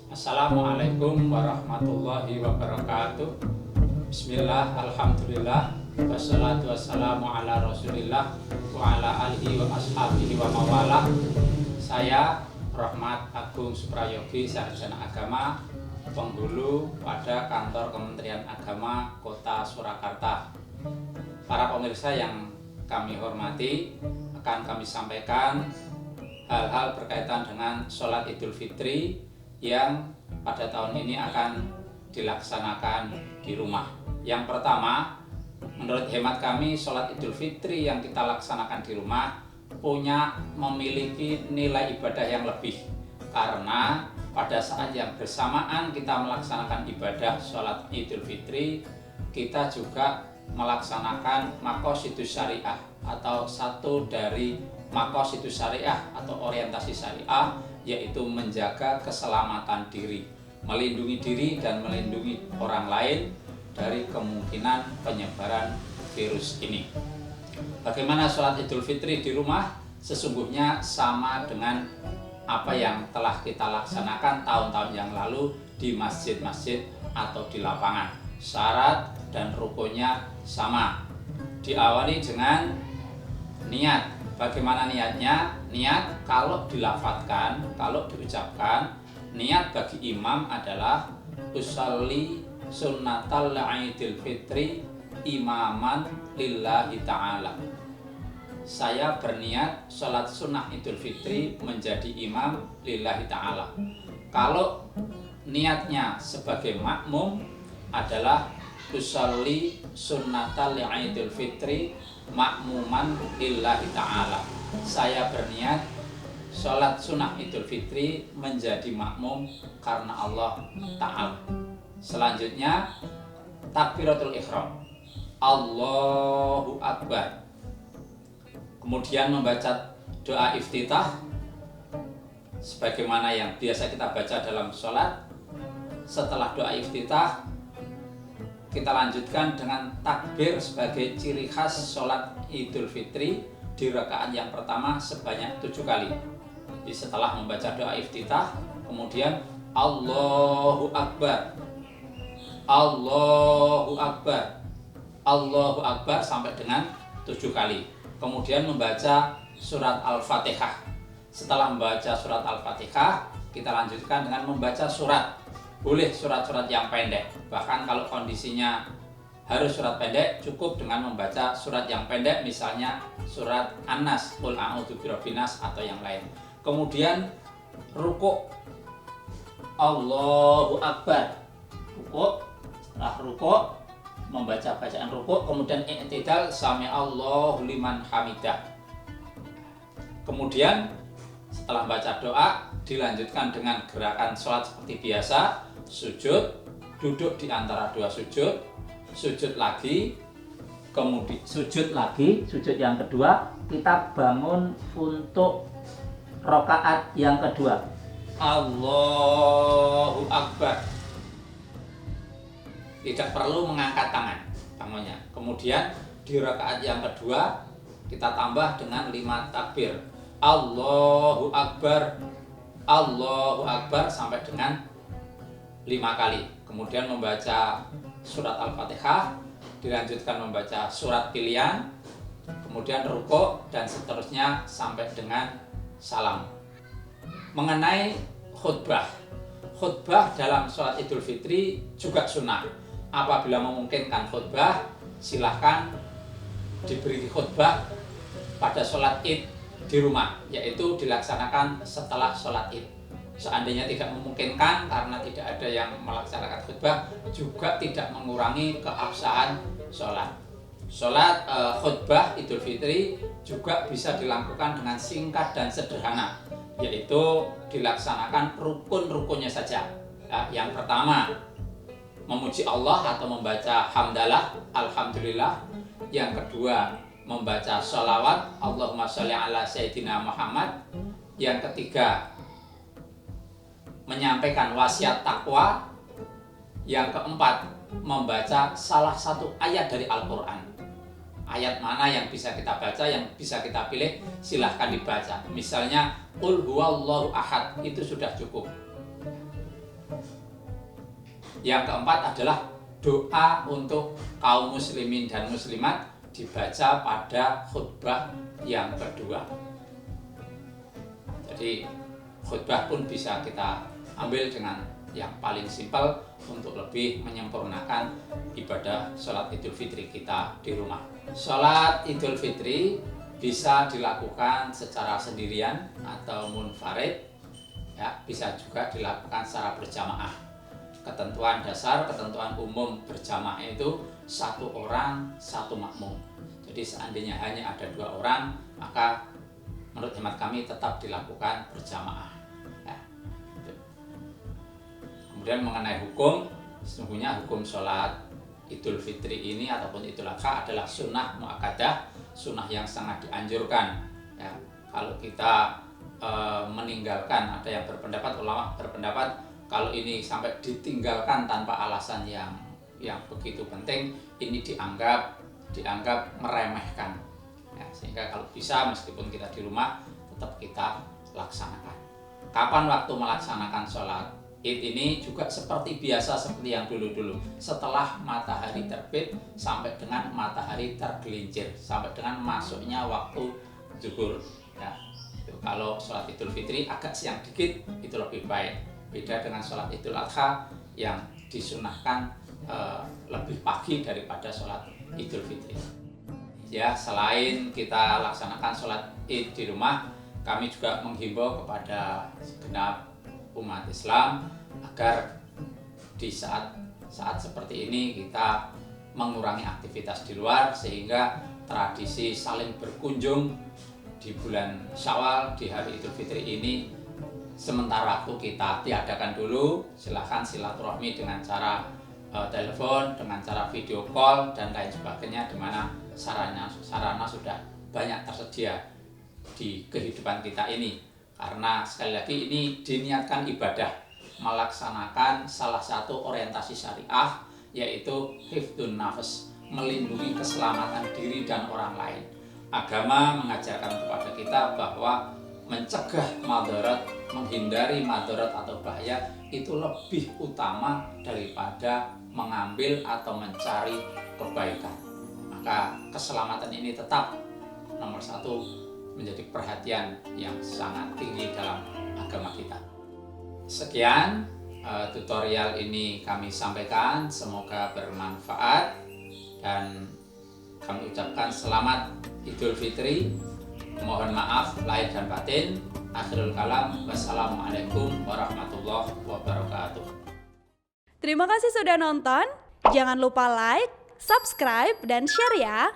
Assalamualaikum warahmatullahi wabarakatuh. Bismillah, alhamdulillah, wassalatu wassalamu ala rasulillah wa ala alihi wa ashabihi wa mawalah. Saya Rahmat Agung Suprayogi, sarjana agama, penghulu pada kantor Kementerian Agama Kota Surakarta. Para pemirsa yang kami hormati, akan kami sampaikan hal-hal berkaitan dengan sholat Idul Fitri yang pada tahun ini akan dilaksanakan di rumah. Yang pertama, menurut hemat kami, sholat Idul Fitri yang kita laksanakan di rumah memiliki nilai ibadah yang lebih, karena pada saat yang bersamaan kita melaksanakan ibadah sholat Idul Fitri, kita juga melaksanakan maqasidus syariah atau satu dari maqasidus syariah atau orientasi syariah, yaitu menjaga keselamatan diri, melindungi diri dan melindungi orang lain dari kemungkinan penyebaran virus ini. Bagaimana sholat Idul Fitri di rumah? Sesungguhnya sama dengan apa yang telah kita laksanakan tahun-tahun yang lalu di masjid-masjid atau di lapangan. Syarat dan rukunnya sama. Diawali dengan niat. Bagaimana niatnya? Niat kalau dilafadzkan, kalau diucapkan, niat bagi imam adalah usolli sunnatal Idul Fitri imaman lillahi ta'ala. Saya berniat sholat sunnah Idul Fitri menjadi imam lillahi ta'ala. Kalau niatnya sebagai makmum adalah usolli sunnatal Idul Fitri makmuman lillahi ta'ala. Saya berniat sholat sunnah Idul Fitri menjadi makmum karena Allah Ta'ala. Selanjutnya takbiratul ihram, Allahu Akbar. Kemudian membaca doa iftitah sebagaimana yang biasa kita baca dalam sholat. Setelah doa iftitah, kita lanjutkan dengan takbir sebagai ciri khas sholat Idul Fitri di rakaat yang pertama sebanyak 7 kali. Jadi setelah membaca doa iftitah, kemudian Allahu Akbar, Allahu Akbar, Allahu Akbar sampai dengan 7 kali. Kemudian membaca surat Al-Fatihah. Setelah membaca surat Al-Fatihah, kita lanjutkan dengan membaca surat. Boleh surat-surat yang pendek, bahkan kalau kondisinya harus surat pendek, cukup dengan membaca surat yang pendek, misalnya surat An-Nas, Qul a'udzu birabbin nas atau yang lain. Kemudian rukuk, Allahu Akbar, rukuk. Setelah rukuk, membaca bacaan rukuk, kemudian i'tidal, sami Allahu liman hamidah. Kemudian setelah baca doa, dilanjutkan dengan gerakan sholat seperti biasa, sujud, duduk di antara dua sujud, sujud lagi, kemudian sujud lagi, sujud yang kedua, kita bangun untuk rakaat yang kedua, Allahu Akbar. Tidak perlu mengangkat tangan bangunnya. Kemudian di rakaat yang kedua kita tambah dengan 5 takbir, Allahu Akbar, Allahu Akbar sampai dengan 5 kali. Kemudian membaca surat Al-Fatihah, dilanjutkan membaca surat pilihan, kemudian rukuk dan seterusnya sampai dengan salam. Mengenai khutbah, khutbah dalam sholat Idul Fitri juga sunnah. Apabila memungkinkan khutbah, silahkan diberi khutbah pada sholat Id di rumah, yaitu dilaksanakan setelah sholat Id. Seandainya tidak memungkinkan karena tidak ada yang melaksanakan khutbah, juga tidak mengurangi keabsahan sholat. Sholat khutbah Idul Fitri juga bisa dilakukan dengan singkat dan sederhana, yaitu dilaksanakan rukun-rukunnya saja. Yang pertama, memuji Allah atau membaca hamdalah, alhamdulillah. Yang kedua, membaca sholawat, Allahumma sholli ala sayyidina Muhammad. Yang ketiga, menyampaikan wasiat takwa. Yang keempat, membaca salah satu ayat dari Al-Quran. Ayat mana yang bisa kita baca, yang bisa kita pilih, silahkan dibaca. Misalnya Qul huwallahu ahad, itu sudah cukup. Yang keempat adalah doa untuk kaum muslimin dan muslimat dibaca pada khutbah yang kedua. Jadi khutbah pun bisa kita ambil dengan yang paling simpel untuk lebih menyempurnakan ibadah sholat Idul Fitri kita di rumah. Sholat Idul Fitri bisa dilakukan secara sendirian atau munfarid, ya, bisa juga dilakukan secara berjamaah. Ketentuan dasar, ketentuan umum berjamaah itu 1 orang 1 makmum. Jadi seandainya hanya ada 2 orang, maka menurut hemat kami tetap dilakukan berjamaah. Ya. Kemudian mengenai hukum, sesungguhnya hukum sholat Idul Fitri ini ataupun Idul Adha adalah sunnah muakkadah, sunnah yang sangat dianjurkan. Ya. Kalau kita meninggalkan, ada yang berpendapat, ulama berpendapat kalau ini sampai ditinggalkan tanpa alasan yang begitu penting, ini dianggap meremehkan. Ya, sehingga kalau bisa meskipun kita di rumah tetap kita laksanakan. Kapan waktu melaksanakan sholat Id ini juga seperti biasa, seperti yang dulu-dulu, setelah matahari terbit sampai dengan matahari tergelincir, sampai dengan masuknya waktu zuhur. Ya, itu kalau sholat Idul Fitri agak siang dikit itu lebih baik. Beda dengan sholat Idul Adha yang disunahkan lebih pagi daripada sholat Idul Fitri. Ya, selain kita laksanakan sholat Id di rumah, kami juga menghimbau kepada segenap umat Islam agar di saat seperti ini kita mengurangi aktivitas di luar, sehingga tradisi saling berkunjung di bulan Syawal di hari Idul Fitri ini sementara waktu kita tiadakan dulu. Silahkan silaturahmi dengan cara telepon, dengan cara video call dan lain sebagainya, di mana sarana sudah banyak tersedia di kehidupan kita ini. Karena sekali lagi ini diniatkan ibadah, melaksanakan salah satu orientasi syariah, yaitu hifdzun nafas, melindungi keselamatan diri dan orang lain. Agama mengajarkan kepada kita bahwa mencegah madarat, menghindari madarat atau bahaya itu lebih utama daripada mengambil atau mencari kebaikan. Maka keselamatan ini tetap nomor 1 menjadi perhatian yang sangat tinggi dalam agama kita. Sekian tutorial ini kami sampaikan, semoga bermanfaat dan kami ucapkan selamat Idul Fitri. Mohon maaf lahir dan batin. Akhirul kalam, wassalamualaikum warahmatullahi wabarakatuh. Terima kasih sudah nonton. Jangan lupa like, subscribe, dan share ya.